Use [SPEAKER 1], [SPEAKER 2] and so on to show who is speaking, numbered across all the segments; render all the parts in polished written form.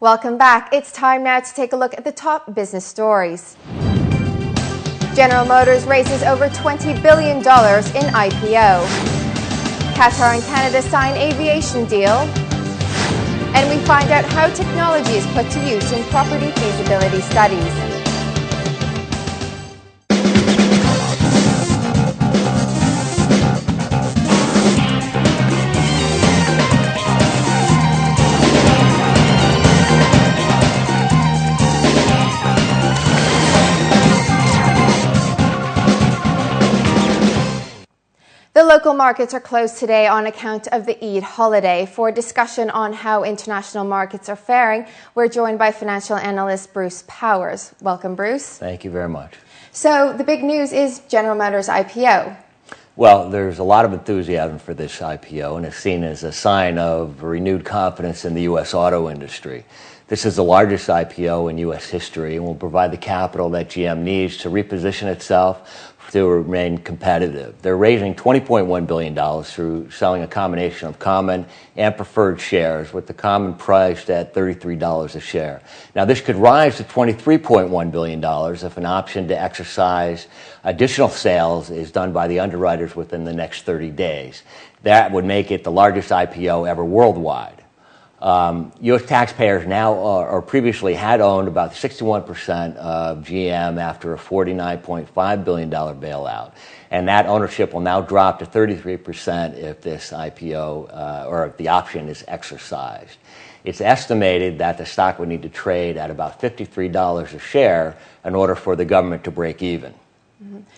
[SPEAKER 1] Welcome back. It's time now to take a look at the top business stories. General Motors raises over $20 billion in IPO. Qatar and Canada sign aviation deal. And we find out how technology is put to use in property feasibility studies. The local markets are closed today on account of the Eid holiday. For a discussion on how international markets are faring, we're joined by financial analyst Bruce Powers. Welcome, Bruce.
[SPEAKER 2] Thank you very much.
[SPEAKER 1] So the big news is General Motors IPO.
[SPEAKER 2] Well, there's a lot of enthusiasm for this IPO, and it's seen as a sign of renewed confidence in the U.S. auto industry. This is the largest IPO in U.S. history and will provide the capital that GM needs to reposition itself to remain competitive. They're raising $20.1 billion through selling a combination of common and preferred shares, with the common priced at $33 a share. Now, this could rise to $23.1 billion if an option to exercise additional sales is done by the underwriters within the next 30 days. That would make it the largest IPO ever worldwide. U.S. taxpayers now, or previously had owned about 61% of GM after a $49.5 billion bailout. And that ownership will now drop to 33% if this IPO, or if the option is exercised. It's estimated that the stock would need to trade at about $53 a share in order for the government to break even.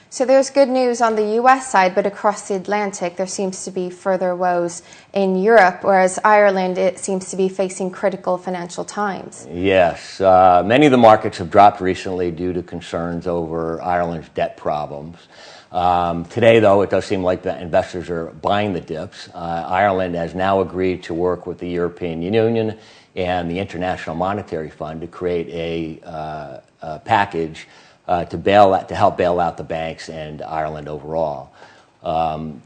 [SPEAKER 1] So there's good news on the U.S. side, but across the Atlantic there seems to be further woes in Europe, whereas Ireland, it seems to be facing critical financial times.
[SPEAKER 2] Yes. Many of the markets have dropped recently due to concerns over Ireland's debt problems. Today, though, it does seem like the investors are buying the dips. Ireland has now agreed to work with the European Union and the International Monetary Fund to create a package to help bail out the banks and Ireland overall.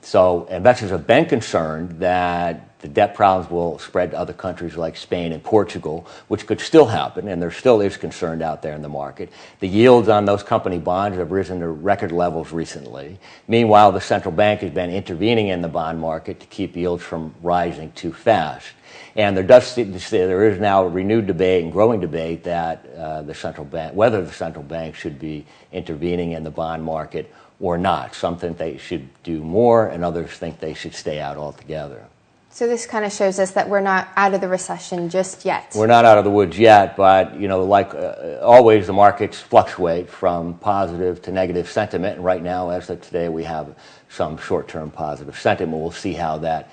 [SPEAKER 2] So investors have been concerned that the debt problems will spread to other countries like Spain and Portugal, which could still happen, and there still is concern out there in the market. The yields on those company bonds have risen to record levels recently. Meanwhile, the central bank has been intervening in the bond market to keep yields from rising too fast. And there is now a renewed debate and growing debate that whether the central bank should be intervening in the bond market or not. Some think they should do more, and others think they should stay out altogether.
[SPEAKER 1] So this kind of shows us that we're not out of the recession just yet.
[SPEAKER 2] We're not out of the woods yet, but like always, the markets fluctuate from positive to negative sentiment. And right now, as of today, we have some short-term positive sentiment. We'll see how that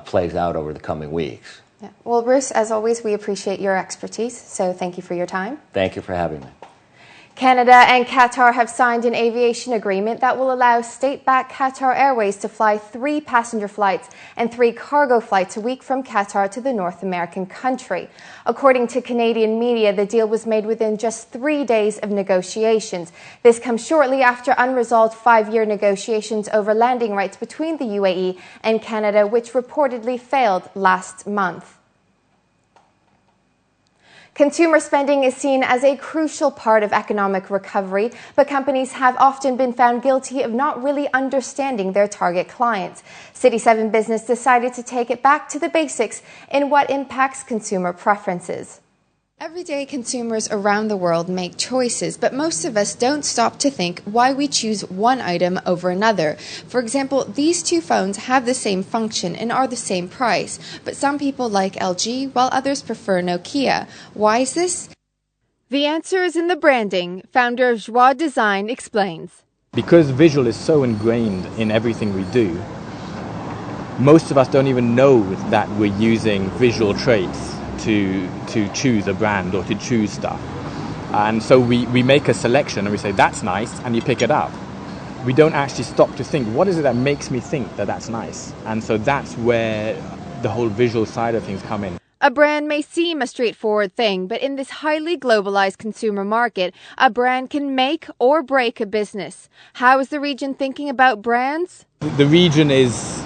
[SPEAKER 2] plays out over the coming weeks.
[SPEAKER 1] Yeah. Well, Bruce, as always, we appreciate your expertise, so thank you for your time.
[SPEAKER 2] Thank you for having me.
[SPEAKER 1] Canada and Qatar have signed an aviation agreement that will allow state-backed Qatar Airways to fly 3 passenger flights and 3 cargo flights a week from Qatar to the North American country. According to Canadian media, the deal was made within just 3 days of negotiations. This comes shortly after unresolved 5-year negotiations over landing rights between the UAE and Canada, which reportedly failed last month. Consumer spending is seen as a crucial part of economic recovery, but companies have often been found guilty of not really understanding their target clients. City 7 Business decided to take it back to the basics in what impacts consumer preferences. Every day, consumers around the world make choices, but most of us don't stop to think why we choose one item over another. For example, these 2 phones have the same function and are the same price, but some people like LG while others prefer Nokia. Why is this? The answer is in the branding. Founder of Joie Design explains.
[SPEAKER 3] Because visual is so ingrained in everything we do, most of us don't even know that we're using visual traits to choose a brand or to choose stuff. And so we make a selection and we say, that's nice, and you pick it up. We don't actually stop to think, what is it that makes me think that that's nice? And so that's where the whole visual side of things come in.
[SPEAKER 1] A brand may seem a straightforward thing, but in this highly globalized consumer market, a brand can make or break a business. How is the region thinking about brands?
[SPEAKER 3] The region is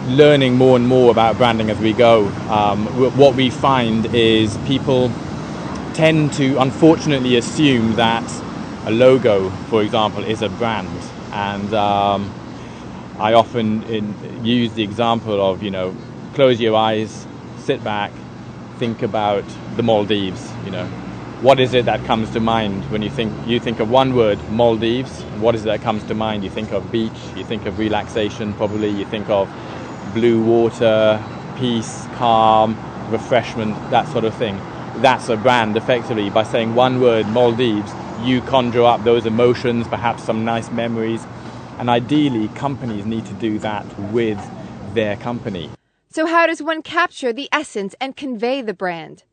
[SPEAKER 3] learning more and more about branding as we go. What we find is people tend to unfortunately assume that a logo, for example, is a brand. And I often use the example of, close your eyes, sit back, think about the Maldives. What is it that comes to mind when you think of one word, Maldives? What is it that comes to mind? You think of beach, you think of relaxation, probably you think of blue water, peace, calm, refreshment, that sort of thing. That's a brand, effectively. By saying one word, Maldives, you conjure up those emotions, perhaps some nice memories. And ideally, companies need to do that with their company.
[SPEAKER 1] So how does one capture the essence and convey the brand?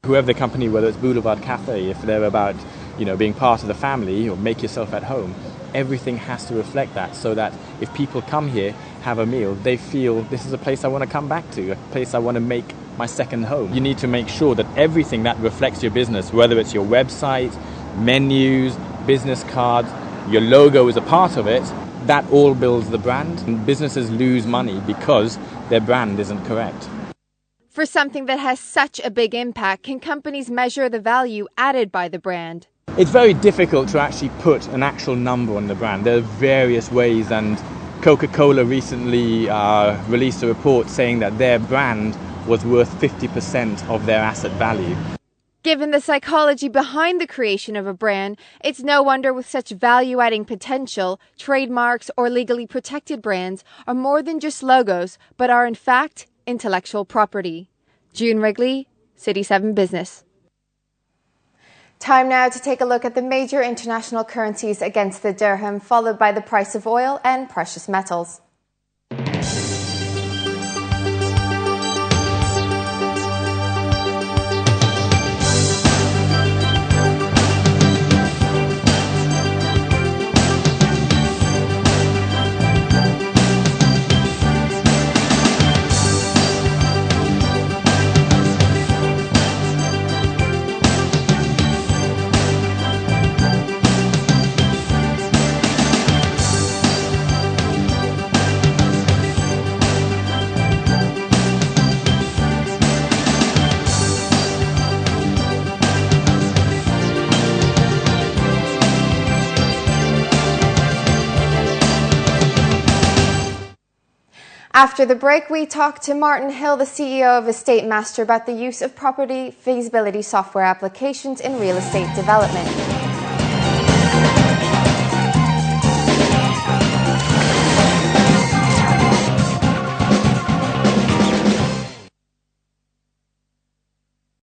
[SPEAKER 3] Whoever the company, whether it's Boulevard Cafe, if they're about, being part of the family or make yourself at home, everything has to reflect that, so that if people come here, have a meal, they feel this is a place I want to come back to, a place I want to make my second home. You need to make sure that everything that reflects your business, whether it's your website, menus, business cards, your logo is a part of it, that all builds the brand. And businesses lose money because their brand isn't correct.
[SPEAKER 1] For something that has such a big impact, can companies measure the value added by the brand?
[SPEAKER 3] It's very difficult to actually put an actual number on the brand. There are various ways, and Coca-Cola recently released a report saying that their brand was worth 50% of their asset value.
[SPEAKER 1] Given the psychology behind the creation of a brand, it's no wonder with such value-adding potential, trademarks or legally protected brands are more than just logos, but are in fact intellectual property. Jieun Wrigley, City 7 Business. Time now to take a look at the major international currencies against the dirham, followed by the price of oil and precious metals. After the break, we talked to Martin Hill, the CEO of Estate Master, about the use of property feasibility software applications in real estate development.